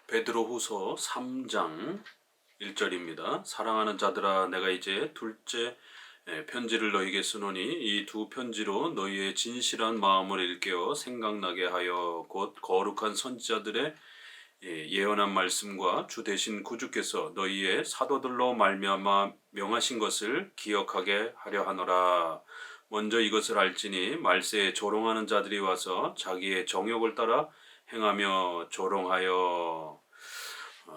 베드로후서 3장 1절입니다. 사랑하는 자들아, 내가 이제 둘째 편지를 너희에게 쓰노니 이 두 편지로 너희의 진실한 마음을 일깨워 생각나게 하여 곧 거룩한 선지자들의 예언한 말씀과 주 대신 구주께서 너희의 사도들로 말미암아 명하신 것을 기억하게 하려 하노라. 먼저 이것을 알지니 말세에 조롱하는 자들이 와서 자기의 정욕을 따라 행하며 조롱하여.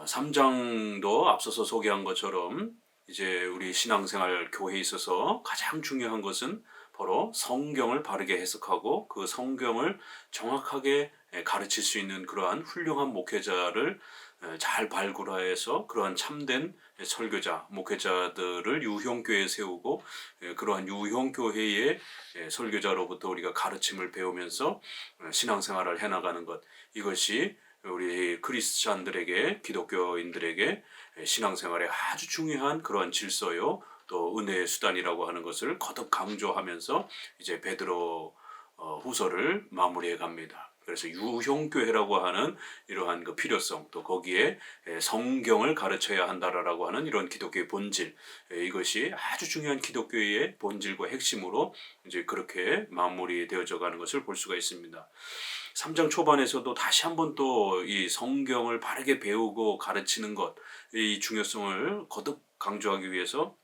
3장도 앞서서 소개한 것처럼 이제 우리 신앙생활 교회에 있어서 가장 중요한 것은 바로 성경을 바르게 해석하고 그 성경을 정확하게 가르칠 수 있는 그러한 훌륭한 목회자를 잘 발굴해서 그러한 참된 설교자, 목회자들을 유형교회에 세우고 그러한 유형교회의 설교자로부터 우리가 가르침을 배우면서 신앙생활을 해나가는 것, 이것이 우리 크리스찬들에게, 기독교인들에게 신앙생활에 아주 중요한 그러한 질서요, 또 은혜의 수단이라고 하는 것을 거듭 강조하면서 이제 베드로 후서를 마무리해 갑니다. 그래서 유형교회라고 하는 이러한 그 필요성, 또 거기에 성경을 가르쳐야 한다라고 하는 이런 기독교의 본질, 이것이 아주 중요한 기독교의 본질과 핵심으로 이제 그렇게 마무리되어져 가는 것을 볼 수가 있습니다. 3장 초반에서도 다시 한번 또 이 성경을 바르게 배우고 가르치는 것, 이 중요성을 거듭 강조하기 위해서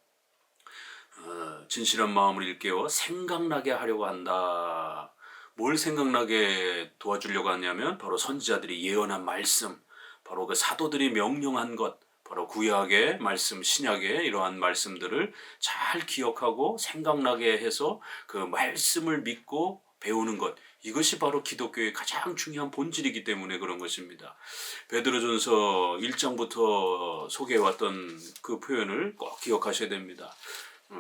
진실한 마음을 일깨워 생각나게 하려고 한다. 뭘 생각나게 도와주려고 하냐면 바로 선지자들이 예언한 말씀, 바로 그 사도들이 명령한 것, 바로 구약의 말씀, 신약의 이러한 말씀들을 잘 기억하고 생각나게 해서 그 말씀을 믿고 배우는 것, 이것이 바로 기독교의 가장 중요한 본질이기 때문에 그런 것입니다. 베드로전서 1장부터 소개해왔던 그 표현을 꼭 기억하셔야 됩니다.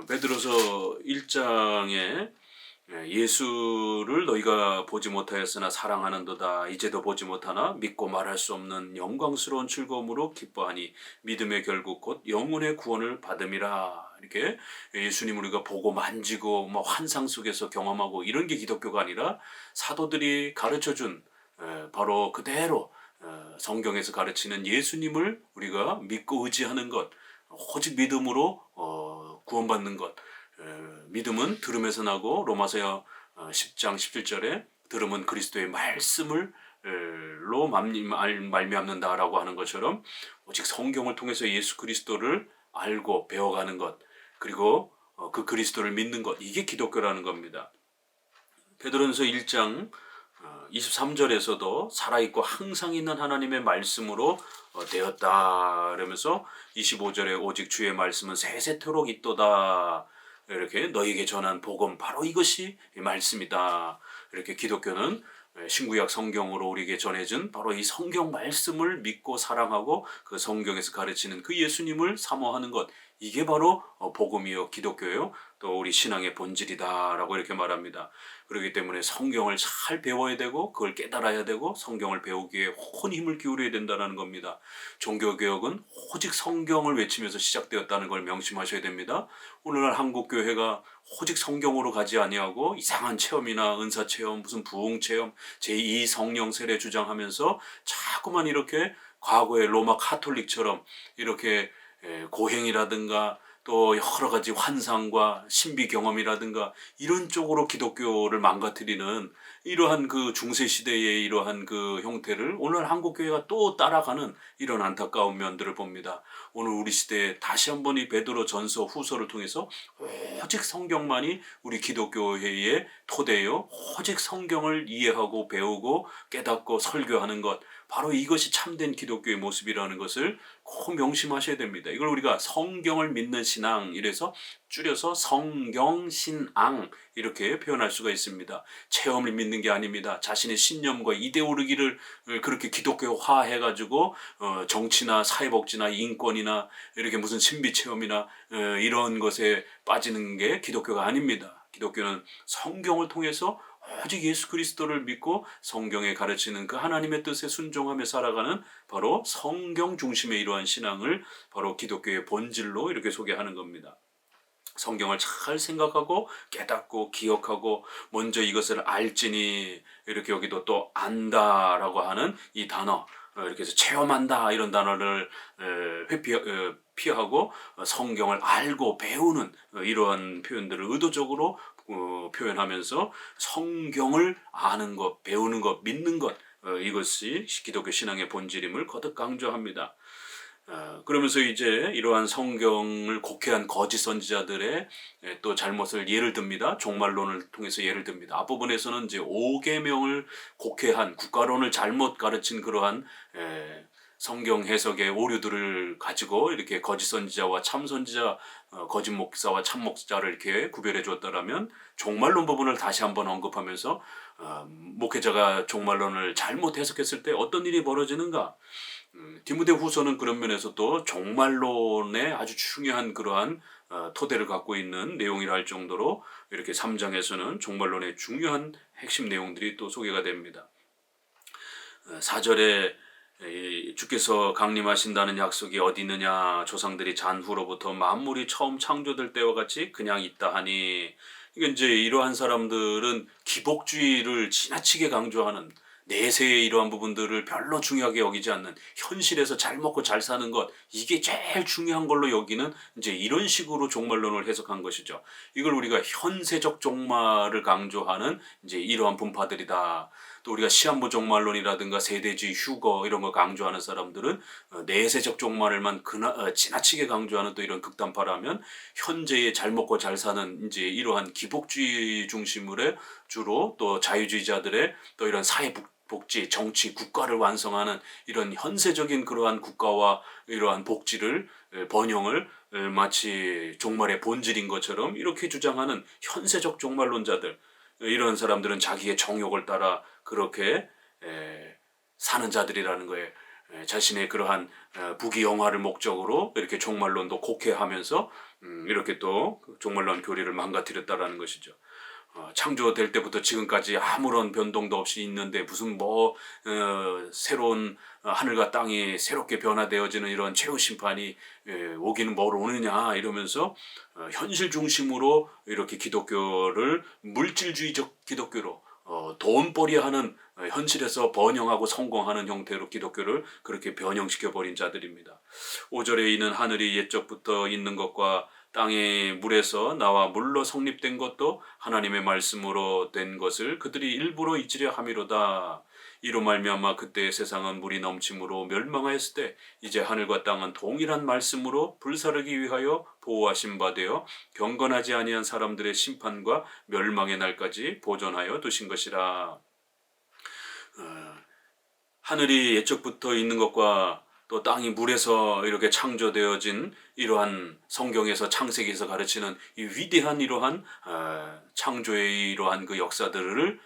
베드로서 1장에 예수를 너희가 보지 못하였으나 사랑하는도다. 이제도 보지 못하나 믿고 말할 수 없는 영광스러운 즐거움으로 기뻐하니 믿음의 결국 곧 영혼의 구원을 받음이라. 이렇게 예수님 우리가 보고 만지고 환상 속에서 경험하고 이런 게 기독교가 아니라 사도들이 가르쳐준 바로 그대로 성경에서 가르치는 예수님을 우리가 믿고 의지하는 것, 오직 믿음으로 구원받는 것. 믿음은 들음에서 나고 로마서 10장 17절에 들음은 그리스도의 말씀을 로 말미암는다라고 하는 것처럼 오직 성경을 통해서 예수 그리스도를 알고 배워가는 것, 그리고 그 그리스도를 믿는 것, 이게 기독교라는 겁니다. 베드로전서 1장 23절에서도 살아있고 항상 있는 하나님의 말씀으로 되었다 그러면서 25절에 오직 주의 말씀은 세세토록 있도다, 이렇게 너희에게 전한 복음, 바로 이것이 말씀이다. 이렇게 기독교는 신구약 성경으로 우리에게 전해진 바로 이 성경 말씀을 믿고 사랑하고 그 성경에서 가르치는 그 예수님을 사모하는 것, 이게 바로 복음이요 기독교요, 또 우리 신앙의 본질이다라고 이렇게 말합니다. 그렇기 때문에 성경을 잘 배워야 되고 그걸 깨달아야 되고 성경을 배우기에 혼 힘을 기울여야 된다는 겁니다. 종교개혁은 오직 성경을 외치면서 시작되었다는 걸 명심하셔야 됩니다. 오늘날 한국교회가 오직 성경으로 가지 아니하고 이상한 체험이나 은사체험, 무슨 부흥체험, 제2 성령 세례 주장하면서 자꾸만 이렇게 과거의 로마 카톨릭처럼 이렇게 고행이라든가 또 여러 가지 환상과 신비 경험이라든가 이런 쪽으로 기독교를 망가뜨리는 이러한 그 중세 시대의 이러한 그 형태를 오늘 한국 교회가 또 따라가는 이런 안타까운 면들을 봅니다. 오늘 우리 시대에 다시 한번 이 베드로 전서 후서를 통해서 오직 성경만이 우리 기독교회의 토대요, 오직 성경을 이해하고 배우고 깨닫고 설교하는 것, 바로 이것이 참된 기독교의 모습이라는 것을 꼭 명심하셔야 됩니다. 이걸 우리가 성경을 믿는 신앙, 이래서 줄여서 성경신앙 이렇게 표현할 수가 있습니다. 체험을 믿는 게 아닙니다. 자신의 신념과 이데올로기를 그렇게 기독교화해가지고 정치나 사회복지나 인권이나 이렇게 무슨 신비체험이나 이런 것에 빠지는 게 기독교가 아닙니다. 기독교는 성경을 통해서 오직 예수 그리스도를 믿고 성경에 가르치는 그 하나님의 뜻에 순종하며 살아가는 바로 성경 중심의 이러한 신앙을 바로 기독교의 본질로 이렇게 소개하는 겁니다. 성경을 잘 생각하고 깨닫고 기억하고 먼저 이것을 알지니, 이렇게 여기도 또 안다라고 하는 이 단어, 이렇게 해서 체험한다 이런 단어를 피하고 성경을 알고 배우는 이러한 표현들을 의도적으로 표현하면서 성경을 아는 것, 배우는 것, 믿는 것, 이것이 기독교 신앙의 본질임을 거듭 강조합니다. 그러면서 이제 이러한 성경을 곡해한 거짓 선지자들의 또 잘못을 예를 듭니다. 종말론을 통해서 예를 듭니다. 앞부분에서는 이제 5계명을 곡해한 국가론을 잘못 가르친 그러한 성경 해석의 오류들을 가지고 이렇게 거짓 선지자와 참 선지자, 거짓 목사와 참 목사를 이렇게 구별해 주었다라면 종말론 부분을 다시 한번 언급하면서 목회자가 종말론을 잘못 해석했을 때 어떤 일이 벌어지는가? 디모데후서는 그런 면에서 또 종말론에 아주 중요한 그러한 토대를 갖고 있는 내용이라 할 정도로 이렇게 3장에서는 종말론의 중요한 핵심 내용들이 또 소개가 됩니다. 4절에 주께서 강림하신다는 약속이 어디 있느냐, 조상들이 잔후로부터 만물이 처음 창조될 때와 같이 그냥 있다 하니, 이게 이제 이러한 사람들은 기복주의를 지나치게 강조하는, 내세의 이러한 부분들을 별로 중요하게 여기지 않는, 현실에서 잘 먹고 잘 사는 것, 이게 제일 중요한 걸로 여기는 이제 이런 식으로 종말론을 해석한 것이죠. 이걸 우리가 현세적 종말을 강조하는 이제 이러한 분파들이다. 또 우리가 시한부 종말론이라든가 세대주의, 휴거 이런 거 강조하는 사람들은 내세적 종말을만 지나치게 강조하는 또 이런 극단파라면, 현재에 잘 먹고 잘 사는 이제 이러한 기복주의 중심으로 주로 또 자유주의자들의 또 이런 사회 복지, 정치, 국가를 완성하는 이런 현세적인 그러한 국가와 이러한 복지를 번영을 마치 종말의 본질인 것처럼 이렇게 주장하는 현세적 종말론자들, 이런 사람들은 자기의 정욕을 따라 그렇게 사는 자들이라는 거예요. 자신의 그러한 부귀영화를 목적으로 이렇게 종말론도 곡해하면서 이렇게 또 종말론 교리를 망가뜨렸다라는 것이죠. 창조될 때부터 지금까지 아무런 변동도 없이 있는데 무슨 새로운 하늘과 땅이 새롭게 변화되어지는 이런 최후 심판이 오기는 뭘 오느냐 이러면서 현실 중심으로 이렇게 기독교를 물질주의적 기독교로 돈벌이하는, 현실에서 번영하고 성공하는 형태로 기독교를 그렇게 변형시켜버린 자들입니다. 5절에 이는 하늘이 옛적부터 있는 것과 땅의 물에서 나와 물로 성립된 것도 하나님의 말씀으로 된 것을 그들이 일부러 잊으려 함이로다. 이로 말미암아 그때의 세상은 물이 넘침으로 멸망하였을 때 이제 하늘과 땅은 동일한 말씀으로 불사르기 위하여 보호하신 바 되어 경건하지 아니한 사람들의 심판과 멸망의 날까지 보존하여 두신 것이라. 하늘이 옛적부터 있는 것과 또 땅이 물에서 이렇게 창조되어진 이러한 성경에서 창세기에서 가르치는 이 위대한 이러한 창조의 이러한 그 역사들을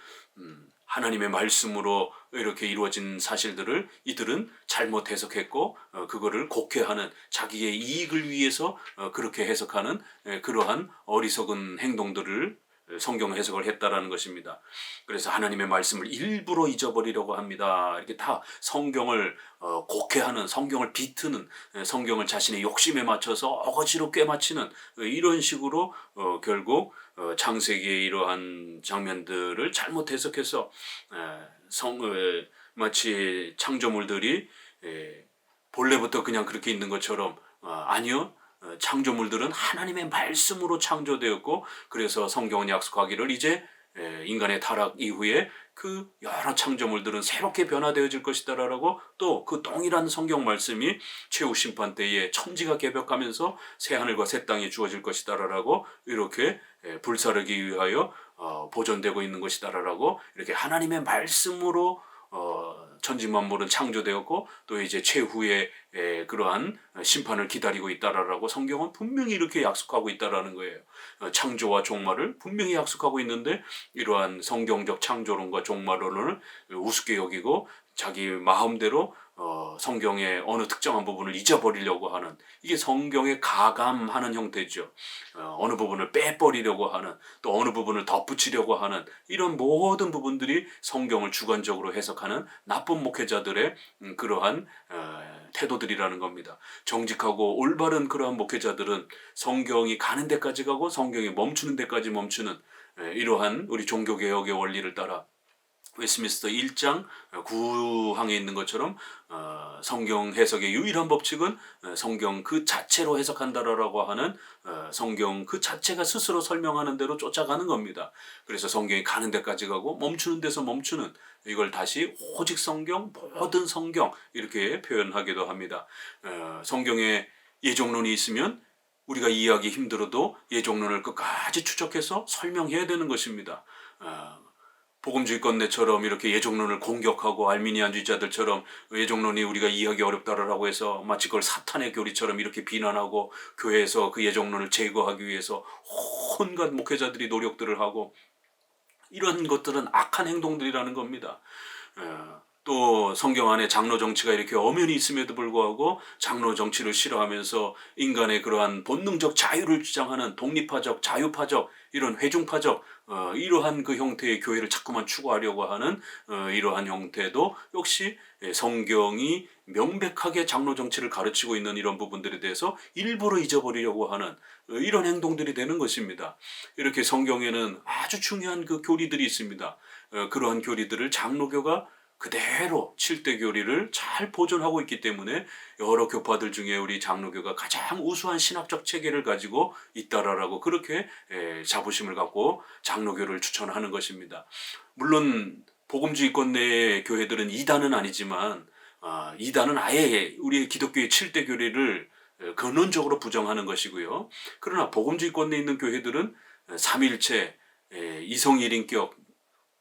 하나님의 말씀으로 이렇게 이루어진 사실들을 이들은 잘못 해석했고 그거를 곡해하는, 자기의 이익을 위해서 그렇게 해석하는 그러한 어리석은 행동들을 성경 해석을 했다라는 것입니다. 그래서 하나님의 말씀을 일부러 잊어버리려고 합니다. 이렇게 다 성경을 곡해하는, 성경을 비트는, 성경을 자신의 욕심에 맞춰서 어거지로 꿰맞히는 이런 식으로 결국 창세기의 이러한 장면들을 잘못 해석해서 마치 창조물들이 본래부터 그냥 그렇게 있는 것처럼, 아니요, 창조물들은 하나님의 말씀으로 창조되었고, 그래서 성경은 약속하기를 이제 인간의 타락 이후에 그 여러 창조물들은 새롭게 변화되어질 것이다라고, 또 그 동일한 성경 말씀이 최후 심판 때에 천지가 개벽하면서 새 하늘과 새 땅이 주어질 것이다라고 이렇게 불사르기 위하여 보존되고 있는 것이다라고, 이렇게 하나님의 말씀으로 천지 만물은 창조되었고 또 이제 최후의 그러한 심판을 기다리고 있다라고 성경은 분명히 이렇게 약속하고 있다라는 거예요. 창조와 종말을 분명히 약속하고 있는데 이러한 성경적 창조론과 종말론을 우습게 여기고 자기 마음대로 성경의 어느 특정한 부분을 잊어버리려고 하는, 이게 성경에 가감하는 형태죠. 어느 부분을 빼버리려고 하는, 또 어느 부분을 덧붙이려고 하는 이런 모든 부분들이 성경을 주관적으로 해석하는 나쁜 목회자들의 그러한 태도들이라는 겁니다. 정직하고 올바른 그러한 목회자들은 성경이 가는 데까지 가고 성경이 멈추는 데까지 멈추는 이러한 우리 종교개혁의 원리를 따라 웨스트민스터 1장 9항에 있는 것처럼 성경 해석의 유일한 법칙은 성경 그 자체로 해석한다라고 하는 성경 그 자체가 스스로 설명하는 대로 쫓아가는 겁니다. 그래서 성경이 가는 데까지 가고 멈추는 데서 멈추는, 이걸 다시 오직 성경, 모든 성경 이렇게 표현하기도 합니다. 성경에 예정론이 있으면 우리가 이해하기 힘들어도 예정론을 끝까지 추적해서 설명해야 되는 것입니다. 복음주의권내처럼 이렇게 예정론을 공격하고 알미니안주의자들처럼 예정론이 우리가 이해하기 어렵다라고 해서 마치 그걸 사탄의 교리처럼 이렇게 비난하고 교회에서 그 예정론을 제거하기 위해서 온갖 목회자들이 노력들을 하고, 이런 것들은 악한 행동들이라는 겁니다. 또 성경 안에 장로 정치가 이렇게 엄연히 있음에도 불구하고 장로 정치를 싫어하면서 인간의 그러한 본능적 자유를 주장하는 독립파적, 자유파적, 이런 회중파적 이러한 그 형태의 교회를 자꾸만 추구하려고 하는 이러한 형태도 역시 성경이 명백하게 장로 정치를 가르치고 있는 이런 부분들에 대해서 일부러 잊어버리려고 하는 이런 행동들이 되는 것입니다. 이렇게 성경에는 아주 중요한 그 교리들이 있습니다. 그러한 교리들을 장로교가 그대로 7대 교리를 잘 보존하고 있기 때문에 여러 교파들 중에 우리 장로교가 가장 우수한 신학적 체계를 가지고 있다라고 그렇게 자부심을 갖고 장로교를 추천하는 것입니다. 물론 복음주의권 내의 교회들은 이단은 아니지만 이단은 아예 우리 기독교의 7대 교리를 근원적으로 부정하는 것이고요. 그러나 복음주의권 내에 있는 교회들은 삼일체, 이성일인격,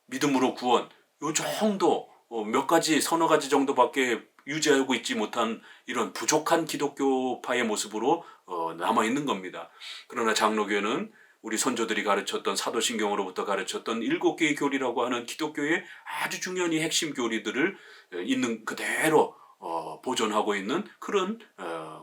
믿음으로 구원 요 정도 몇 가지 서너 가지 정도밖에 유지하고 있지 못한 이런 부족한 기독교파의 모습으로 남아있는 겁니다. 그러나 장로교는 우리 선조들이 가르쳤던 사도신경으로부터 가르쳤던 7개의 교리라고 하는 기독교의 아주 중요한 이 핵심 교리들을 있는 그대로 보존하고 있는 그런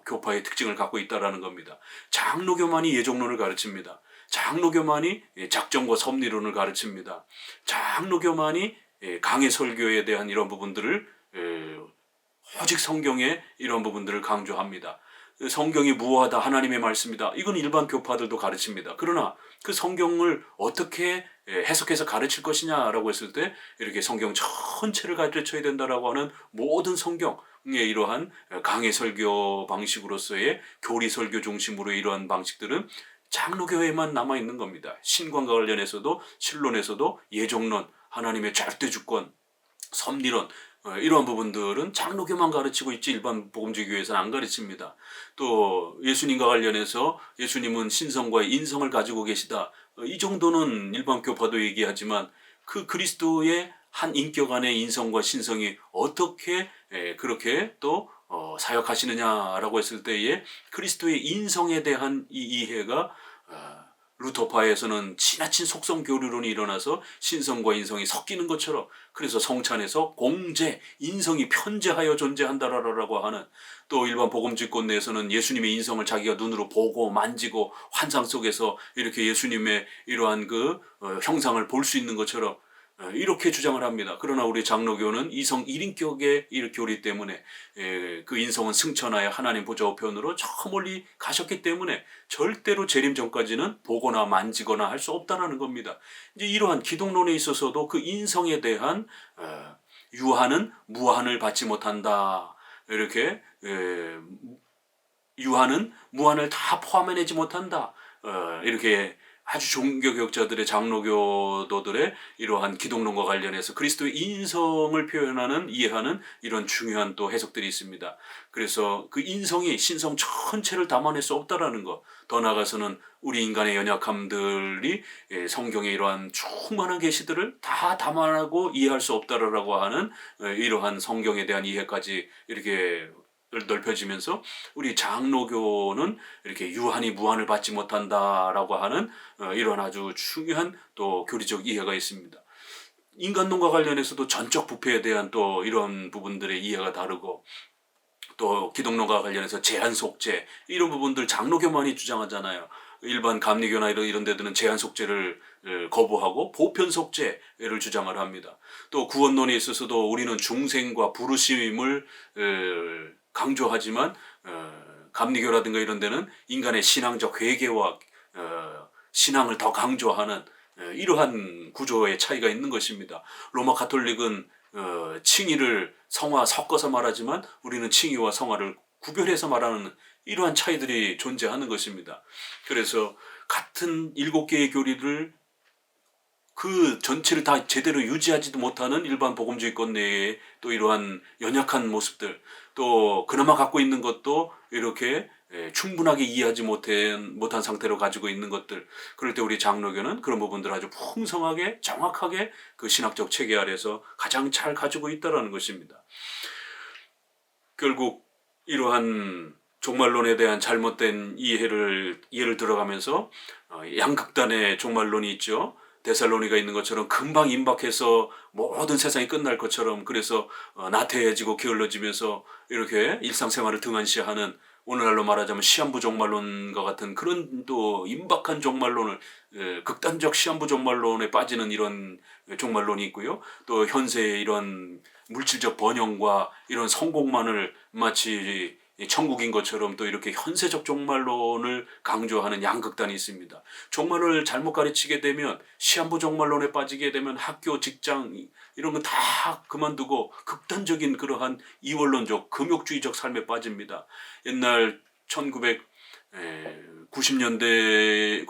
교파의 특징을 갖고 있다는 겁니다. 장로교만이 예정론을 가르칩니다. 장로교만이 작정과 섭리론을 가르칩니다. 장로교만이 강해 설교에 대한 이런 부분들을 오직 성경의 이런 부분들을 강조합니다. 성경이 무엇하다 하나님의 말씀이다. 이건 일반 교파들도 가르칩니다. 그러나 그 성경을 어떻게 해석해서 가르칠 것이냐라고 했을 때 이렇게 성경 전체를 가르쳐야 된다라고 하는 모든 성경의 이러한 강해 설교 방식으로서의 교리 설교 중심으로 이러한 방식들은 장로교회에만 남아있는 겁니다. 신관과 관련해서도 신론에서도 예정론, 하나님의 절대 주권, 섭리론 이러한 부분들은 장로교만 가르치고 있지 일반 복음주의 교회에서는 안 가르칩니다. 또 예수님과 관련해서 예수님은 신성과의 인성을 가지고 계시다. 이 정도는 일반 교파도 얘기하지만 그 그리스도의 한 인격 안에 인성과 신성이 어떻게 그렇게 또 사역하시느냐라고 했을 때에 그리스도의 인성에 대한 이 이해가 루터파에서는 지나친 속성 교류론이 일어나서 신성과 인성이 섞이는 것처럼, 그래서 성찬에서 공제, 인성이 편재하여 존재한다라고 하는, 또 일반 복음주의권 내에서는 예수님의 인성을 자기가 눈으로 보고 만지고 환상 속에서 이렇게 예수님의 이러한 그 형상을 볼 수 있는 것처럼 이렇게 주장을 합니다. 그러나 우리 장로교는 이성 1인격의 이 교리 때문에 그 인성은 승천하여 하나님 보좌 우편으로 저 멀리 가셨기 때문에 절대로 재림 전까지는 보거나 만지거나 할 수 없다라는 겁니다. 이제 이러한 기독론에 있어서도 그 인성에 대한 유한은 무한을 받지 못한다. 이렇게 유한은 무한을 다 포함해내지 못한다. 이렇게 아주 종교개혁자들의 장로교도들의 이러한 기독론과 관련해서 그리스도의 인성을 표현하는 이해하는 이런 중요한 또 해석들이 있습니다. 그래서 그 인성이 신성 전체를 담아낼 수 없다라는 것, 더 나아가서는 우리 인간의 연약함들이 성경의 이러한 충만한 계시들을 다 담아내고 이해할 수 없다라고 하는 이러한 성경에 대한 이해까지 이렇게 넓혀지면서 우리 장로교는 이렇게 유한이 무한을 받지 못한다라고 하는 이런 아주 중요한 또 교리적 이해가 있습니다. 인간론과 관련해서도 전적 부패에 대한 또 이런 부분들의 이해가 다르고, 또 기독론과 관련해서 제한 속죄 이런 부분들 장로교만이 주장하잖아요. 일반 감리교나 이런 데들은 제한 속죄를 거부하고 보편 속죄를 주장을 합니다. 또 구원론에 있어서도 우리는 중생과 부르심을 강조하지만 감리교라든가 이런 데는 인간의 신앙적 회개와 신앙을 더 강조하는 이러한 구조의 차이가 있는 것입니다. 로마 가톨릭은 칭의를 성화 섞어서 말하지만 우리는 칭의와 성화를 구별해서 말하는 이러한 차이들이 존재하는 것입니다. 그래서 같은 7개의 교리를 그 전체를 다 제대로 유지하지도 못하는 일반 복음주의권 내에 또 이러한 연약한 모습들, 또 그나마 갖고 있는 것도 이렇게 충분하게 이해하지 못한 상태로 가지고 있는 것들, 그럴 때 우리 장로교는 그런 부분들을 아주 풍성하게 정확하게 그 신학적 체계 아래서 가장 잘 가지고 있다는 것입니다. 결국 이러한 종말론에 대한 잘못된 이해를 들어가면서 양극단의 종말론이 있죠. 데살로니가 있는 것처럼 금방 임박해서 모든 세상이 끝날 것처럼, 그래서 나태해지고 게을러지면서 이렇게 일상생활을 등한시하는, 오늘날로 말하자면 시한부 종말론과 같은 그런 또 임박한 종말론을, 극단적 시한부 종말론에 빠지는 이런 종말론이 있고요. 또 현세의 이런 물질적 번영과 이런 성공만을 마치 천국인 것처럼 또 이렇게 현세적 종말론을 강조하는 양극단이 있습니다. 종말을 잘못 가르치게 되면, 시한부 종말론에 빠지게 되면 학교, 직장 이런 거 다 그만두고 극단적인 그러한 이원론적 금욕주의적 삶에 빠집니다. 옛날 1990년대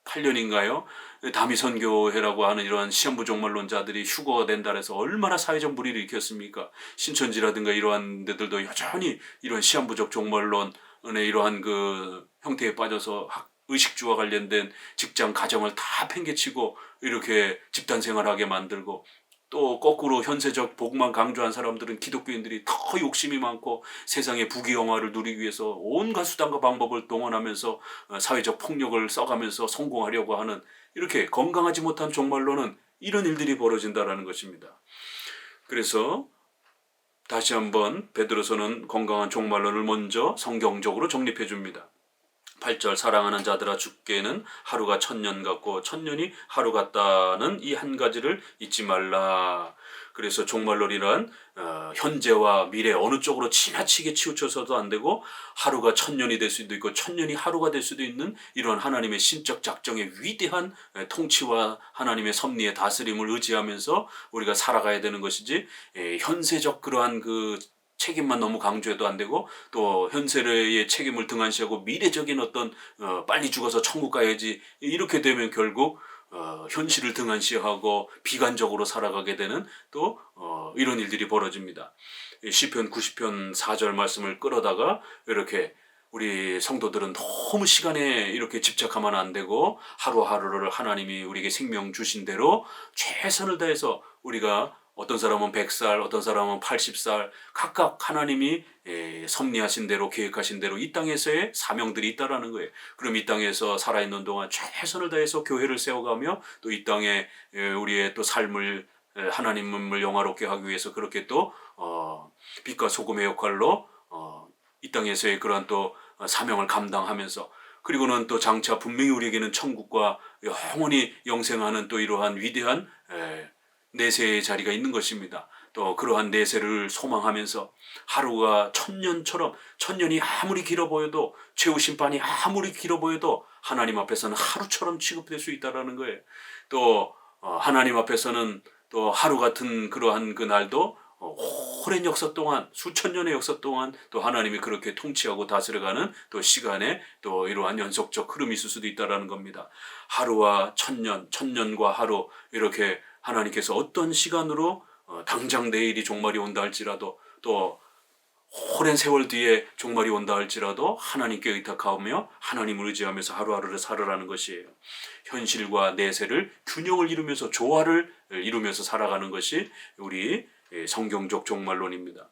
98년인가요? 다미선교회라고 하는 이러한 시한부 종말론자들이 휴거가 된다 해서 얼마나 사회적 물의를 일으켰습니까? 신천지라든가 이러한 데들도 여전히 이런 시한부적 종말론의 이러한 그 형태에 빠져서 의식주와 관련된 직장, 가정을 다 팽개치고 이렇게 집단 생활하게 만들고, 또 거꾸로 현세적 복만 강조한 사람들은 기독교인들이 더 욕심이 많고 세상의 부귀영화를 누리기 위해서 온갖 수단과 방법을 동원하면서 사회적 폭력을 써가면서 성공하려고 하는, 이렇게 건강하지 못한 종말론은 이런 일들이 벌어진다는 것입니다. 그래서 다시 한번 베드로서는 건강한 종말론을 먼저 성경적으로 정립해 줍니다. 8절, 사랑하는 자들아, 주께는 하루가 1000년 같고 1000년이 하루 같다는 이 한 가지를 잊지 말라. 그래서 종말론이란 현재와 미래 어느 쪽으로 지나치게 치우쳐서도 안 되고, 하루가 1000년이 될 수도 있고 1000년이 하루가 될 수도 있는 이런 하나님의 신적 작정의 위대한 통치와 하나님의 섭리의 다스림을 의지하면서 우리가 살아가야 되는 것이지, 현세적 그러한 그 책임만 너무 강조해도 안 되고, 또 현세의 책임을 등한시하고 미래적인 어떤 빨리 죽어서 천국 가야지, 이렇게 되면 결국 현실을 등한시하고 비관적으로 살아가게 되는 또 이런 일들이 벌어집니다. 시편 90편 4절 말씀을 끌어다가 이렇게 우리 성도들은 너무 시간에 이렇게 집착하면 안 되고, 하루하루를 하나님이 우리에게 생명 주신 대로 최선을 다해서, 우리가 어떤 사람은 100살, 어떤 사람은 80살, 각각 하나님이 섭리하신 대로, 계획하신 대로 이 땅에서의 사명들이 있다라는 거예요. 그럼 이 땅에서 살아있는 동안 최선을 다해서 교회를 세워가며, 또 이 땅에 우리의 또 삶을, 하나님을 영화롭게 하기 위해서 그렇게 또 빛과 소금의 역할로 이 땅에서의 그러한 또 사명을 감당하면서, 그리고는 또 장차 분명히 우리에게는 천국과 영원히 영생하는 또 이러한 위대한 내세의 자리가 있는 것입니다. 또 그러한 내세를 소망하면서 하루가 1000년처럼, 1000년이 아무리 길어 보여도, 최후 심판이 아무리 길어 보여도 하나님 앞에서는 하루처럼 취급될 수 있다는 거예요. 또 하나님 앞에서는 또 하루 같은 그러한 그 날도 오랜 역사 동안, 수천 년의 역사 동안 또 하나님이 그렇게 통치하고 다스려가는 또 시간에 또 이러한 연속적 흐름이 있을 수도 있다는 겁니다. 하루와 1000년, 1000년과 하루, 이렇게 하나님께서 어떤 시간으로 당장 내일이 종말이 온다 할지라도, 또 오랜 세월 뒤에 종말이 온다 할지라도 하나님께 의탁하며 하나님을 의지하면서 하루하루를 살아라는 것이에요. 현실과 내세를 균형을 이루면서 조화를 이루면서 살아가는 것이 우리 성경적 종말론입니다.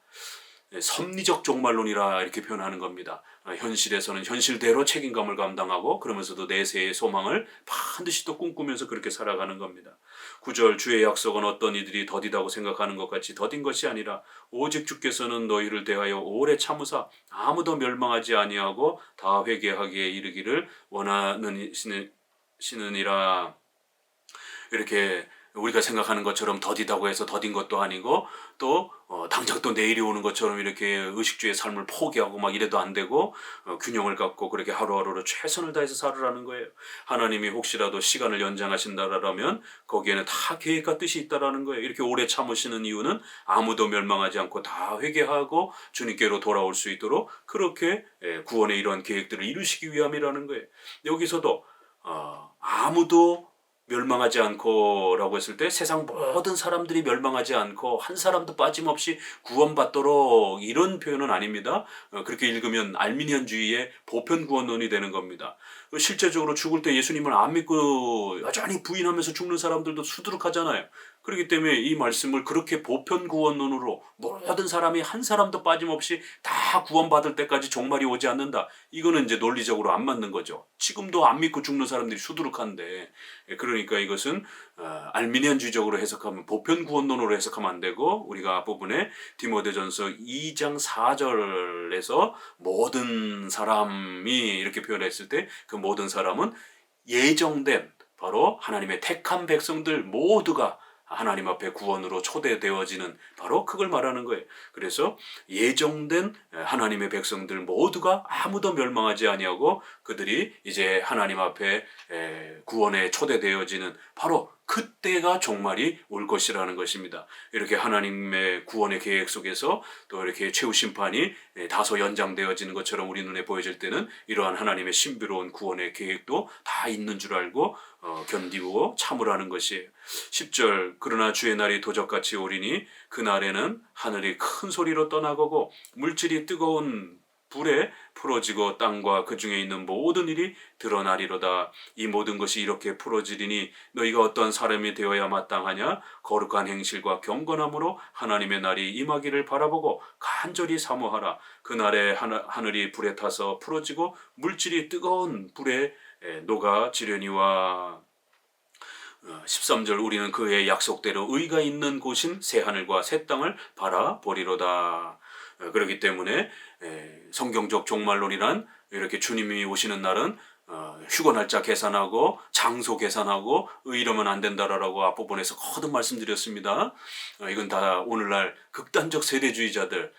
섭리적 종말론이라 이렇게 표현하는 겁니다. 현실에서는 현실대로 책임감을 감당하고, 그러면서도 내세의 소망을 반드시 또 꿈꾸면서 그렇게 살아가는 겁니다. 9절, 주의 약속은 어떤 이들이 더디다고 생각하는 것 같이 더딘 것이 아니라 오직 주께서는 너희를 대하여 오래 참으사 아무도 멸망하지 아니하고 다 회개하기에 이르기를 원하시느니라. 이렇게 우리가 생각하는 것처럼 더디다고 해서 더딘 것도 아니고 또 당장 또 내일이 오는 것처럼 이렇게 의식주의 삶을 포기하고 막 이래도 안 되고 균형을 갖고 그렇게 하루하루를 최선을 다해서 살으라는 거예요. 하나님이 혹시라도 시간을 연장하신다라면 거기에는 다 계획과 뜻이 있다라는 거예요. 이렇게 오래 참으시는 이유는 아무도 멸망하지 않고 다 회개하고 주님께로 돌아올 수 있도록 그렇게 구원의 이러한 계획들을 이루시기 위함이라는 거예요. 여기서도 아무도 멸망하지 않고라고 했을 때 세상 모든 사람들이 멸망하지 않고 한 사람도 빠짐없이 구원받도록 이런 표현은 아닙니다. 그렇게 읽으면 알미니안주의의 보편 구원론이 되는 겁니다. 실제적으로 죽을 때 예수님을 안 믿고 여전히 부인하면서 죽는 사람들도 수두룩하잖아요. 그렇기 때문에 이 말씀을 그렇게 보편 구원론으로 모든 사람이 한 사람도 빠짐없이 다 구원받을 때까지 종말이 오지 않는다. 이거는 이제 논리적으로 안 맞는 거죠. 지금도 안 믿고 죽는 사람들이 수두룩한데, 그러니까 이것은 알미니안주의적으로 해석하면 보편 구원론으로 해석하면 안 되고, 우리가 앞부분에 디모데전서 2장 4절에서 모든 사람이 이렇게 표현했을 때 그 모든 사람은 예정된 바로 하나님의 택한 백성들 모두가 하나님 앞에 구원으로 초대되어지는 바로 그걸 말하는 거예요. 그래서 예정된 하나님의 백성들 모두가 아무도 멸망하지 아니하고 그들이 이제 하나님 앞에 구원에 초대되어지는 바로 그때가 종말이 올 것이라는 것입니다. 이렇게 하나님의 구원의 계획 속에서 또 이렇게 최후 심판이 다소 연장되어지는 것처럼 우리 눈에 보여질 때는 이러한 하나님의 신비로운 구원의 계획도 다 있는 줄 알고 견디고 참으라는 것이에요. 10절 그러나 주의 날이 도적같이 오리니 그날에는 하늘이 큰 소리로 떠나가고 물질이 뜨거운 불에 풀어지고 땅과 그 중에 있는 모든 일이 드러나리로다. 이 모든 것이 이렇게 풀어지리니 너희가 어떤 사람이 되어야 마땅하냐? 거룩한 행실과 경건함으로 하나님의 날이 임하기를 바라보고 간절히 사모하라. 그날에 하늘이 불에 타서 풀어지고 물질이 뜨거운 불에 녹아지려니와. 13절 우리는 그의 약속대로 의가 있는 곳인 새하늘과 새 땅을 바라보리로다. 그렇기 때문에 성경적 종말론이란 이렇게 주님이 오시는 날은 휴거 날짜 계산하고 장소 계산하고 이러면 안 된다라고 앞부분에서 거듭 말씀드렸습니다. 이건 다 오늘날 극단적 세대주의자들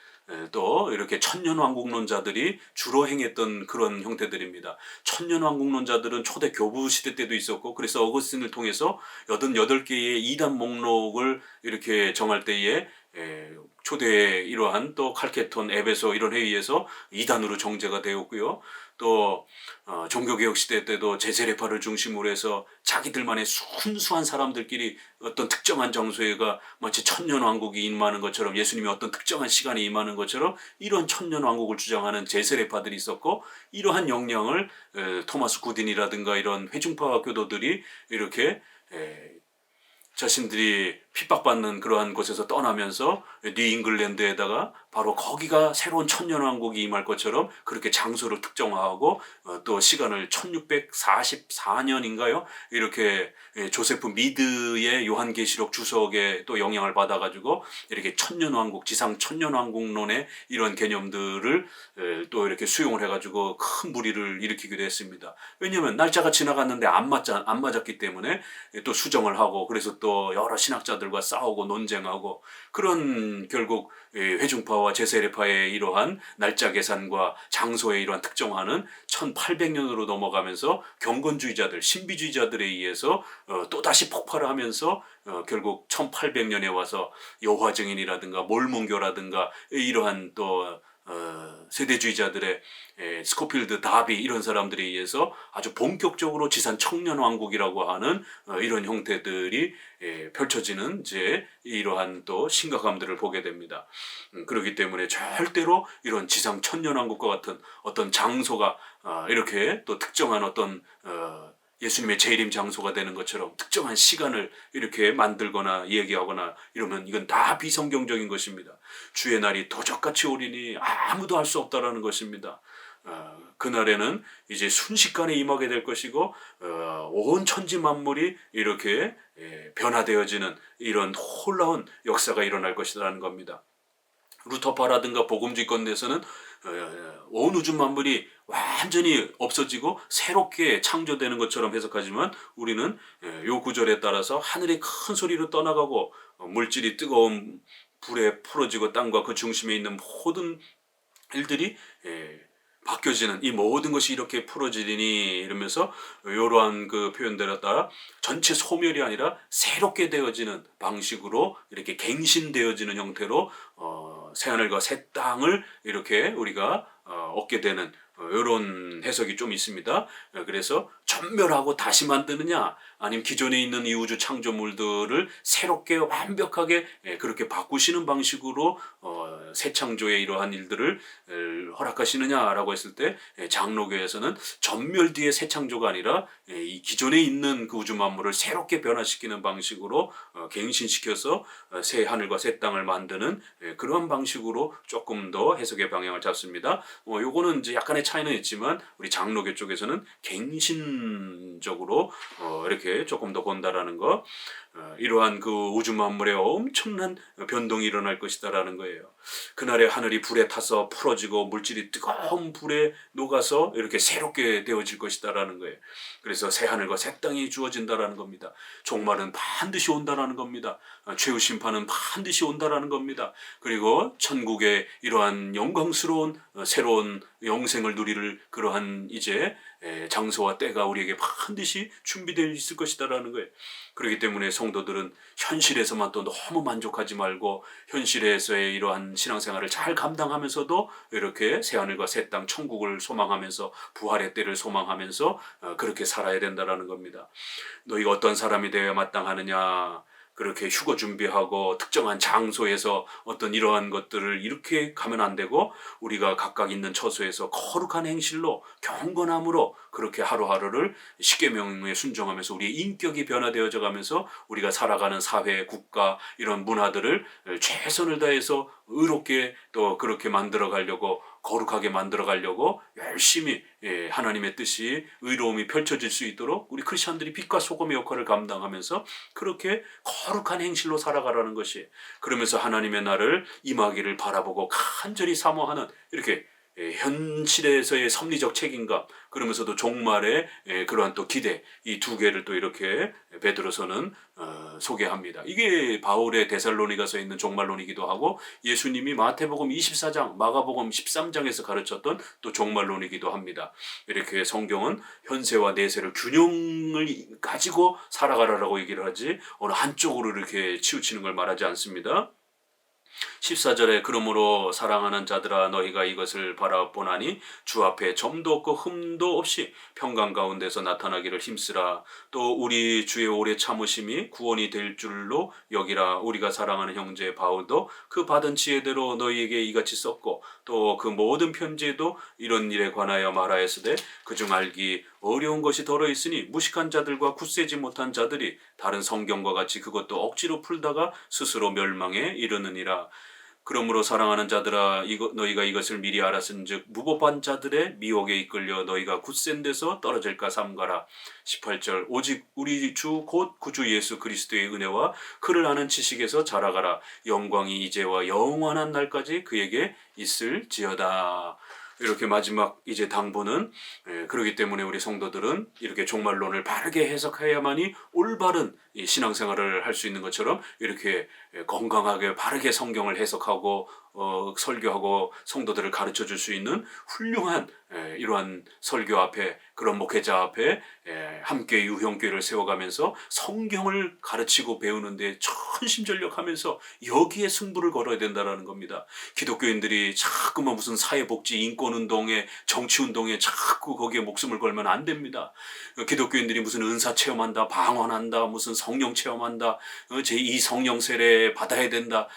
또 이렇게 천년왕국론자들이 주로 행했던 그런 형태들입니다. 천년왕국론자들은 초대 교부 시대 때도 있었고 그래서 어거스틴을 통해서 88개의 이단 목록을 이렇게 정할 때에 초대 이러한 또 칼케톤, 에베소 이런 회의에서 이단으로 정제가 되었고요. 또 종교개혁 시대 때도 제세례파를 중심으로 해서 자기들만의 순수한 사람들끼리 어떤 특정한 장소에가 마치 천년왕국이 임하는 것처럼 예수님이 어떤 특정한 시간에 임하는 것처럼 이런 천년왕국을 주장하는 제세례파들이 있었고 이러한 영향을 토마스 구딘이라든가 이런 회중파 교도들이 이렇게 자신들이 핍박받는 그러한 곳에서 떠나면서 뉴잉글랜드에다가 바로 거기가 새로운 천년왕국이 임할 것처럼 그렇게 장소를 특정하고 또 시간을 1644년인가요? 이렇게 조세프 미드의 요한계시록 주석에 또 영향을 받아가지고 이렇게 천년왕국, 지상 천년왕국론의 이런 개념들을 또 이렇게 수용을 해가지고 큰 무리를 일으키기도 했습니다. 왜냐하면 날짜가 지나갔는데 안 맞았기 때문에 또 수정을 하고 그래서 또 여러 신학자들과 싸우고 논쟁하고 그런 결국 회중파와 제세례파의 이러한 날짜 계산과 장소의 이러한 특정하는 1800년으로 넘어가면서 경건주의자들, 신비주의자들에 의해서 또다시 폭발을 하면서 결국 1800년에 와서 여호와 증인이라든가 몰몬교라든가 이러한 또 세대주의자들의 스코필드, 다비 이런 사람들에 의해서 아주 본격적으로 지산 청년왕국이라고 하는 이런 형태들이 펼쳐지는 이제 이러한 또 심각함들을 보게 됩니다. 그렇기 때문에 절대로 이런 지상 천년왕국과 같은 어떤 장소가 이렇게 또 특정한 어떤 예수님의 재림 장소가 되는 것처럼 특정한 시간을 이렇게 만들거나 얘기하거나 이러면 이건 다 비성경적인 것입니다. 주의 날이 도적같이 오리니 아무도 할 수 없다라는 것입니다. 그날에는 이제 순식간에 임하게 될 것이고 온 천지 만물이 이렇게 변화되어지는 이런 놀라운 역사가 일어날 것이라는 겁니다. 루터파라든가 복음주의권에서는 온 우주 만물이 완전히 없어지고 새롭게 창조되는 것처럼 해석하지만 우리는 요 구절에 따라서 하늘이 큰 소리로 떠나가고 물질이 뜨거운 불에 풀어지고 땅과 그 중심에 있는 모든 일들이 바뀌어지는 이 모든 것이 이렇게 풀어지니 이러면서 이러한 그 표현들에 따라 전체 소멸이 아니라 새롭게 되어지는 방식으로 이렇게 갱신되어지는 형태로 새하늘과 새 땅을 이렇게 우리가 얻게 되는 이런 해석이 좀 있습니다. 그래서 전멸하고 다시 만드느냐 아니면 기존에 있는 이 우주 창조물들을 새롭게 완벽하게 그렇게 바꾸시는 방식으로 새 창조의 이러한 일들을 허락하시느냐라고 했을 때 장로교에서는 전멸 뒤의 새 창조가 아니라 이 기존에 있는 그 우주 만물을 새롭게 변화시키는 방식으로 갱신시켜서 새 하늘과 새 땅을 만드는 그러한 방식으로 조금 더 해석의 방향을 잡습니다. 요거는 이제 약간의 차이는 있지만 우리 장로교 쪽에서는 갱신적으로 이렇게 조금 더 본다라는 거, 이러한 그 우주 만물에 엄청난 변동이 일어날 것이다라는 거예요. 그날에 하늘이 불에 타서 풀어지고 물질이 뜨거운 불에 녹아서 이렇게 새롭게 되어질 것이다라는 거예요. 그래서 새 하늘과 새 땅이 주어진다라는 겁니다. 종말은 반드시 온다라는 겁니다. 최후 심판은 반드시 온다라는 겁니다. 그리고 천국의 이러한 영광스러운 새로운 영생을 누릴 그러한 이제 장소와 때가 우리에게 반드시 준비되어 있을 것이다라는 거예요. 그렇기 때문에 성도들은 현실에서만 또 너무 만족하지 말고 현실에서의 이러한 신앙생활을 잘 감당하면서도 이렇게 새하늘과 새 땅 천국을 소망하면서 부활의 때를 소망하면서 그렇게 살아야 된다라는 겁니다. 너희가 어떤 사람이 되어야 마땅하느냐, 그렇게 휴거 준비하고 특정한 장소에서 어떤 이러한 것들을 이렇게 가면 안 되고 우리가 각각 있는 처소에서 거룩한 행실로 경건함으로 그렇게 하루하루를 십계명에 순종하면서 우리의 인격이 변화되어져 가면서 우리가 살아가는 사회, 국가 이런 문화들을 최선을 다해서 의롭게 또 그렇게 만들어 가려고 거룩하게 만들어 가려고 열심히 하나님의 뜻이 의로움이 펼쳐질 수 있도록 우리 크리스천들이 빛과 소금의 역할을 감당하면서 그렇게 거룩한 행실로 살아가라는 것이, 그러면서 하나님의 날을 임하기를 바라보고 간절히 사모하는 이렇게 현실에서의 섭리적 책임감, 그러면서도 종말의 그러한 또 기대, 이 두 개를 또 이렇게 베드로서는 소개합니다. 이게 바울의 데살로니가서에 있는 종말론이기도 하고 예수님이 마태복음 24장, 마가복음 13장에서 가르쳤던 또 종말론이기도 합니다. 이렇게 성경은 현세와 내세를 균형을 가지고 살아가라라고 얘기를 하지 어느 한쪽으로 이렇게 치우치는 걸 말하지 않습니다. 14절에 그러므로 사랑하는 자들아 너희가 이것을 바라보나니 주 앞에 점도 없고 흠도 없이 평강 가운데서 나타나기를 힘쓰라. 또 우리 주의 오래 참으심이 구원이 될 줄로 여기라. 우리가 사랑하는 형제 바울도 그 받은 지혜대로 너희에게 이같이 썼고 또 그 모든 편지에도 이런 일에 관하여 말하였으되 그중 알기 어려운 것이 더러 있으니 무식한 자들과 굳세지 못한 자들이 다른 성경과 같이 그것도 억지로 풀다가 스스로 멸망에 이르느니라. 그러므로 사랑하는 자들아 너희가 이것을 미리 알았은즉 무법한 자들의 미혹에 이끌려 너희가 굳센 데서 떨어질까 삼가라. 18절 오직 우리 주 곧 구주 예수 그리스도의 은혜와 그를 아는 지식에서 자라가라. 영광이 이제와 영원한 날까지 그에게 있을지어다. 이렇게 마지막 이제 당부는 그렇기 때문에 우리 성도들은 이렇게 종말론을 바르게 해석해야만이 올바른 이 신앙생활을 할 수 있는 것처럼 이렇게 건강하게 바르게 성경을 해석하고 설교하고 성도들을 가르쳐 줄 수 있는 훌륭한 이러한 설교 앞에 그런 목회자 앞에 함께 유형교회를 세워가면서 성경을 가르치고 배우는데 전심전력하면서 여기에 승부를 걸어야 된다는 겁니다. 기독교인들이 자꾸만 무슨 사회복지 인권운동에 정치운동에 자꾸 거기에 목숨을 걸면 안 됩니다. 기독교인들이 무슨 은사 체험한다, 방언한다, 무슨 성령 체험한다, 제2 성령 세례 받아야 된다,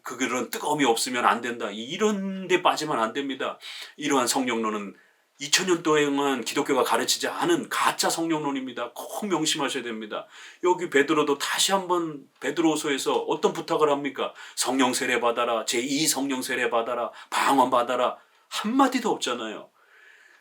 그런 뜨거움이 없으면 안 된다, 이런 데 빠지면 안 됩니다. 이러한 성령론은 2000년 동안 기독교가 가르치지 않은 가짜 성령론입니다. 꼭 명심하셔야 됩니다. 여기 베드로도 다시 한번 베드로서에서 어떤 부탁을 합니까? 성령 세례 받아라, 제2 성령 세례 받아라, 방언 받아라, 한마디도 없잖아요.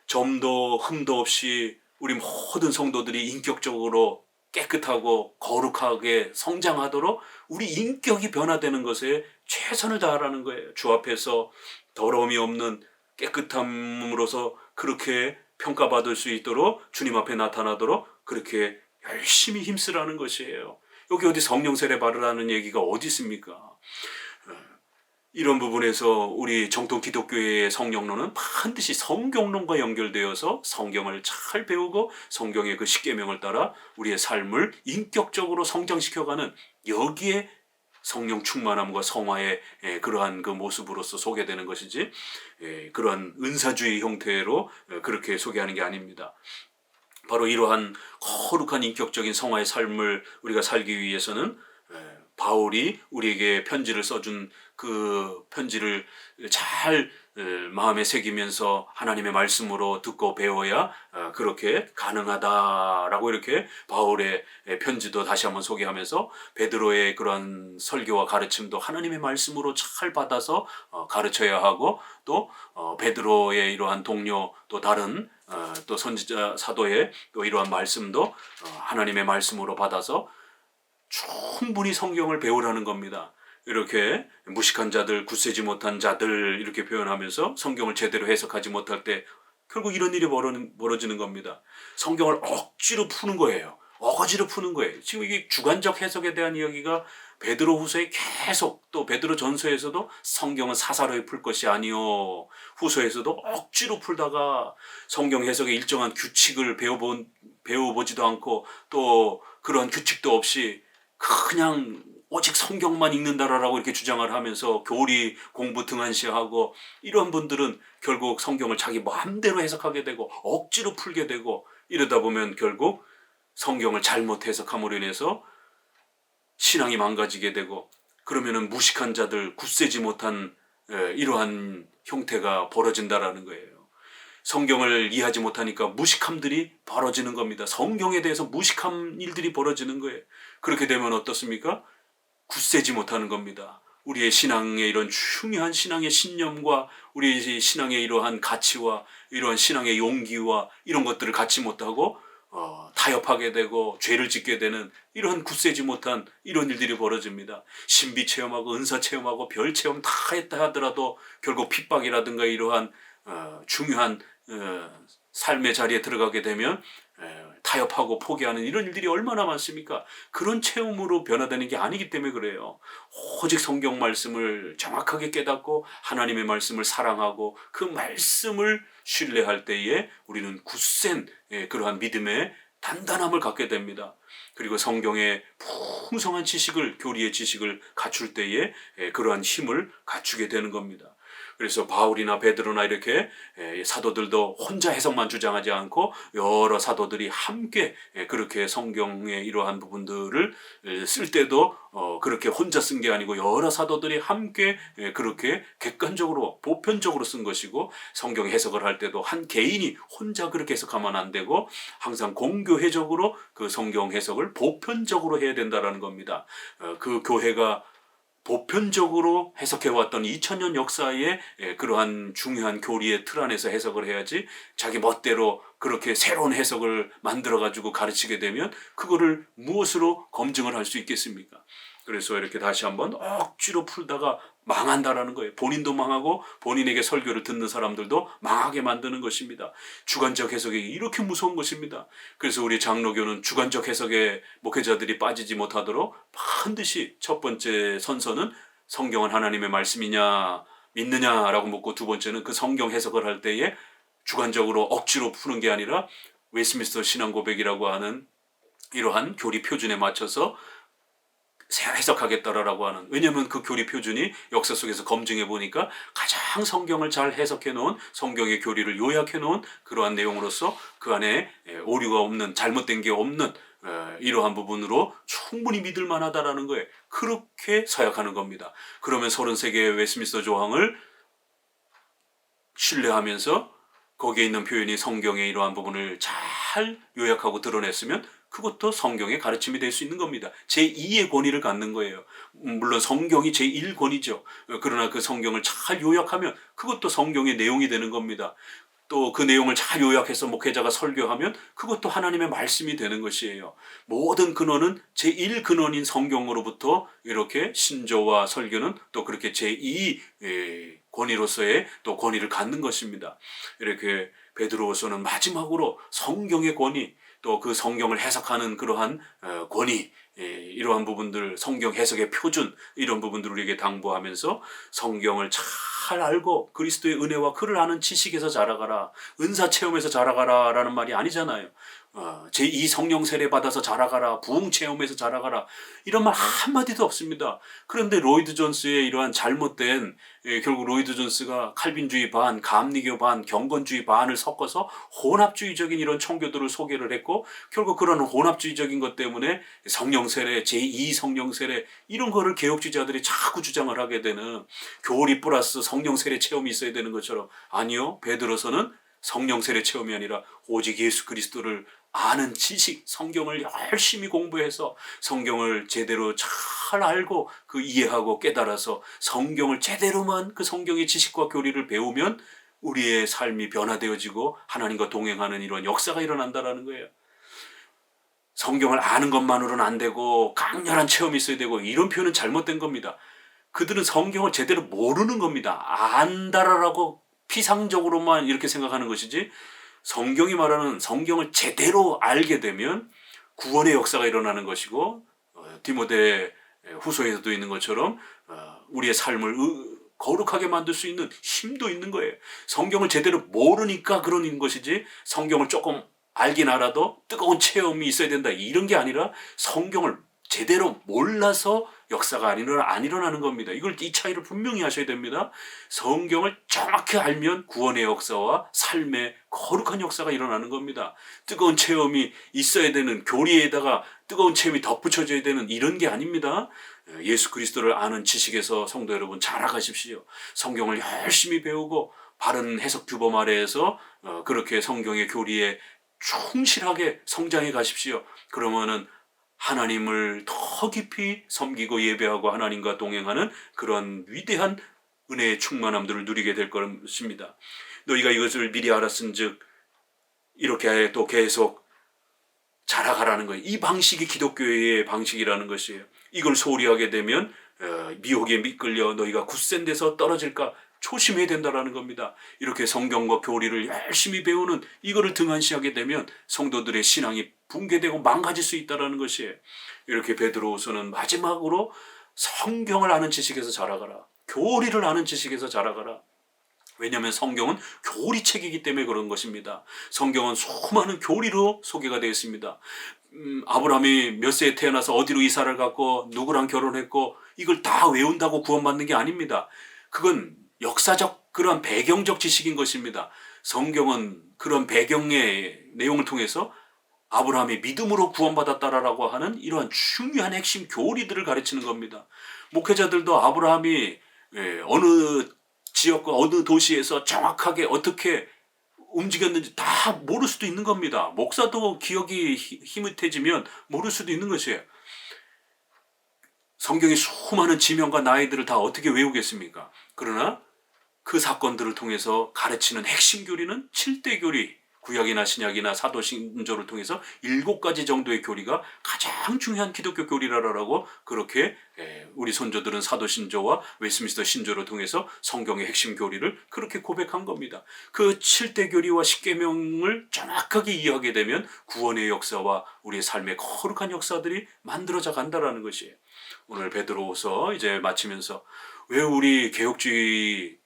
점도 흠도 없이 우리 모든 성도들이 인격적으로 깨끗하고 거룩하게 성장하도록 우리 인격이 변화되는 것에 최선을 다하라는 거예요. 주 앞에서 더러움이 없는 깨끗함으로서 그렇게 평가받을 수 있도록 주님 앞에 나타나도록 그렇게 열심히 힘쓰라는 것이에요. 여기 어디 성령 세례 받으라는 얘기가 어디 있습니까? 이런 부분에서 우리 정통 기독교의 성령론은 반드시 성경론과 연결되어서 성경을 잘 배우고 성경의 그 십계명을 따라 우리의 삶을 인격적으로 성장시켜가는, 여기에 성령 충만함과 성화의 그러한 그 모습으로서 소개되는 것이지, 그러한 은사주의 형태로 그렇게 소개하는 게 아닙니다. 바로 이러한 거룩한 인격적인 성화의 삶을 우리가 살기 위해서는 바울이 우리에게 편지를 써준 그 편지를 잘 마음에 새기면서 하나님의 말씀으로 듣고 배워야 그렇게 가능하다라고, 이렇게 바울의 편지도 다시 한번 소개하면서 베드로의 그런 설교와 가르침도 하나님의 말씀으로 잘 받아서 가르쳐야 하고, 또 베드로의 이러한 동료, 또 다른 또 선지자 사도의 또 이러한 말씀도 하나님의 말씀으로 받아서 충분히 성경을 배우라는 겁니다. 이렇게 무식한 자들, 굳세지 못한 자들 이렇게 표현하면서 성경을 제대로 해석하지 못할 때 결국 이런 일이 벌어지는 겁니다. 성경을 억지로 푸는 거예요. 어거지로 푸는 거예요. 지금 이게 주관적 해석에 대한 이야기가 베드로 후서에 계속, 또 베드로 전서에서도 성경은 사사로이 풀 것이 아니요, 후서에서도 억지로 풀다가 성경 해석의 일정한 규칙을 배워보지도 않고 또 그런 규칙도 없이 그냥 오직 성경만 읽는다라고 이렇게 주장을 하면서 교리 공부 등한시하고, 이런 분들은 결국 성경을 자기 마음대로 해석하게 되고 억지로 풀게 되고, 이러다 보면 결국 성경을 잘못 해석함으로 인해서 신앙이 망가지게 되고, 그러면은 무식한 자들, 굳세지 못한 이러한 형태가 벌어진다라는 거예요. 성경을 이해하지 못하니까 무식함들이 벌어지는 겁니다. 성경에 대해서 무식한 일들이 벌어지는 거예요. 그렇게 되면 어떻습니까? 굳세지 못하는 겁니다. 우리의 신앙의 이런 중요한 신앙의 신념과 우리의 신앙의 이러한 가치와 이러한 신앙의 용기와 이런 것들을 갖지 못하고 타협하게 되고 죄를 짓게 되는 이런 굳세지 못한 이런 일들이 벌어집니다. 신비 체험하고 은사 체험하고 별 체험 다 했다 하더라도 결국 핍박이라든가 이러한 중요한 삶의 자리에 들어가게 되면 타협하고 포기하는 이런 일들이 얼마나 많습니까? 그런 체험으로 변화되는 게 아니기 때문에 그래요. 오직 성경 말씀을 정확하게 깨닫고 하나님의 말씀을 사랑하고 그 말씀을 신뢰할 때에 우리는 굳센 그러한 믿음의 단단함을 갖게 됩니다. 그리고 성경의 풍성한 지식을, 교리의 지식을 갖출 때에 그러한 힘을 갖추게 되는 겁니다. 그래서 바울이나 베드로나 이렇게 사도들도 혼자 해석만 주장하지 않고 여러 사도들이 함께 그렇게 성경의 이러한 부분들을 쓸 때도 그렇게 혼자 쓴 게 아니고 여러 사도들이 함께 그렇게 객관적으로 보편적으로 쓴 것이고, 성경 해석을 할 때도 한 개인이 혼자 그렇게 해석하면 안 되고 항상 공교회적으로 그 성경 해석을 보편적으로 해야 된다는 겁니다. 그 교회가 보편적으로 해석해왔던 2000년 역사의 그러한 중요한 교리의 틀 안에서 해석을 해야지, 자기 멋대로 그렇게 새로운 해석을 만들어가지고 가르치게 되면 그거를 무엇으로 검증을 할 수 있겠습니까? 그래서 이렇게 다시 한번 억지로 풀다가 망한다라는 거예요. 본인도 망하고 본인에게 설교를 듣는 사람들도 망하게 만드는 것입니다. 주관적 해석이 이렇게 무서운 것입니다. 그래서 우리 장로교는 주관적 해석에 목회자들이 빠지지 못하도록 반드시 첫 번째 선서는 성경은 하나님의 말씀이냐 믿느냐라고 묻고, 두 번째는 그 성경 해석을 할 때에 주관적으로 억지로 푸는 게 아니라 웨스트민스터 신앙고백이라고 하는 이러한 교리 표준에 맞춰서 해석하겠다라고 하는, 왜냐하면 그 교리 표준이 역사 속에서 검증해 보니까 가장 성경을 잘 해석해 놓은, 성경의 교리를 요약해 놓은 그러한 내용으로서 그 안에 오류가 없는, 잘못된 게 없는 이러한 부분으로 충분히 믿을 만하다라는 거예요. 그렇게 서약하는 겁니다. 그러면 33개의 웨스트민스터 조항을 신뢰하면서 거기에 있는 표현이 성경의 이러한 부분을 잘 요약하고 드러냈으면 그것도 성경의 가르침이 될 수 있는 겁니다. 제2의 권위를 갖는 거예요. 물론 성경이 제1권위죠. 그러나 그 성경을 잘 요약하면 그것도 성경의 내용이 되는 겁니다. 또 그 내용을 잘 요약해서 목회자가 설교하면 그것도 하나님의 말씀이 되는 것이에요. 모든 근원은 제1 근원인 성경으로부터 이렇게 신조와 설교는 또 그렇게 제2 권위로서의 또 권위를 갖는 것입니다. 이렇게 베드로후서는 마지막으로 성경의 권위, 또 그 성경을 해석하는 그러한 권위, 이러한 부분들, 성경 해석의 표준, 이런 부분들을 우리에게 당부하면서 성경을 잘 알고 그리스도의 은혜와 그를 아는 지식에서 자라가라, 은사 체험에서 자라가라 라는 말이 아니잖아요. 제2 성령 세례 받아서 자라가라, 부흥 체험에서 자라가라, 이런 말 한마디도 없습니다. 그런데 로이드 존스의 이러한 잘못된, 결국 로이드 존스가 칼빈주의 반, 감리교 반, 경건주의 반을 섞어서 혼합주의적인 이런 청교도를 소개를 했고, 결국 그런 혼합주의적인 것 때문에 성령 세례, 제2 성령 세례, 이런 거를 개혁주의자들이 자꾸 주장을 하게 되는, 교리 플러스 성령 세례 체험이 있어야 되는 것처럼, 아니요, 베드로서는 성령 세례 체험이 아니라 오직 예수 그리스도를 아는 지식, 성경을 열심히 공부해서 성경을 제대로 잘 알고 그 이해하고 깨달아서 성경을 제대로만, 그 성경의 지식과 교리를 배우면 우리의 삶이 변화되어지고 하나님과 동행하는 이런 역사가 일어난다라는 거예요. 성경을 아는 것만으로는 안 되고 강렬한 체험이 있어야 되고, 이런 표현은 잘못된 겁니다. 그들은 성경을 제대로 모르는 겁니다. 안다라고 피상적으로만 이렇게 생각하는 것이지, 성경이 말하는 성경을 제대로 알게 되면 구원의 역사가 일어나는 것이고, 디모데 후서에서도 있는 것처럼 우리의 삶을 거룩하게 만들 수 있는 힘도 있는 거예요. 성경을 제대로 모르니까 그런 것이지, 성경을 조금 알긴 알아도 뜨거운 체험이 있어야 된다, 이런 게 아니라 성경을 제대로 몰라서 역사가 안 일어나는 겁니다. 이 차이를 분명히 하셔야 됩니다. 성경을 정확히 알면 구원의 역사와 삶의 거룩한 역사가 일어나는 겁니다. 뜨거운 체험이 있어야 되는, 교리에다가 뜨거운 체험이 덧붙여져야 되는, 이런 게 아닙니다. 예수 그리스도를 아는 지식에서 성도 여러분 자라가십시오. 성경을 열심히 배우고 바른 해석 규범 아래에서 그렇게 성경의 교리에 충실하게 성장해 가십시오. 그러면은 하나님을 더 깊이 섬기고 예배하고 하나님과 동행하는 그런 위대한 은혜의 충만함들을 누리게 될 것입니다. 너희가 이것을 미리 알았은즉 이렇게 또 계속 자라가라는 거예요. 이 방식이 기독교의 방식이라는 것이에요. 이걸 소홀히 하게 되면 미혹에 미끌려 너희가 굳센 데서 떨어질까 조심해야 된다라는 겁니다. 이렇게 성경과 교리를 열심히 배우는 이거를 등한시하게 되면 성도들의 신앙이 붕괴되고 망가질 수 있다는 것이에요. 이렇게 베드로후서는 마지막으로 성경을 아는 지식에서 자라가라, 교리를 아는 지식에서 자라가라. 왜냐하면 성경은 교리책이기 때문에 그런 것입니다. 성경은 수많은 교리로 소개가 되어 있습니다. 아브라함이 몇 세에 태어나서 어디로 이사를 갔고 누구랑 결혼했고, 이걸 다 외운다고 구원받는 게 아닙니다. 그건 역사적 그런 배경적 지식인 것입니다. 성경은 그런 배경의 내용을 통해서 아브라함이 믿음으로 구원받았다라고 하는 이러한 중요한 핵심 교리들을 가르치는 겁니다. 목회자들도 아브라함이 어느 지역과 어느 도시에서 정확하게 어떻게 움직였는지 다 모를 수도 있는 겁니다. 목사도 기억이 희뭇해지면 모를 수도 있는 것이에요. 성경의 수많은 지명과 나이들을 다 어떻게 외우겠습니까? 그러나 그 사건들을 통해서 가르치는 핵심 교리는 7대 교리, 구약이나 신약이나 사도신조를 통해서 7가지 정도의 교리가 가장 중요한 기독교 교리라고 그렇게 우리 선조들은 사도신조와 웨스민스터 신조를 통해서 성경의 핵심 교리를 그렇게 고백한 겁니다. 그 7대 교리와 10계명을 정확하게 이해하게 되면 구원의 역사와 우리의 삶의 거룩한 역사들이 만들어져 간다는 것이에요. 오늘 베드로후서 이제 마치면서 왜 우리 개혁주의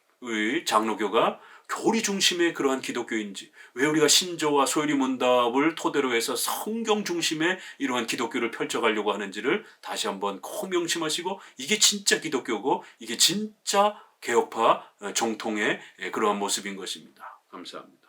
장로교가 교리 중심의 그러한 기독교인지, 왜 우리가 신조와 소유리문답을 토대로 해서 성경 중심의 이러한 기독교를 펼쳐가려고 하는지를 다시 한번 꼭 명심하시고, 이게 진짜 기독교고 이게 진짜 개혁파 정통의 그러한 모습인 것입니다. 감사합니다.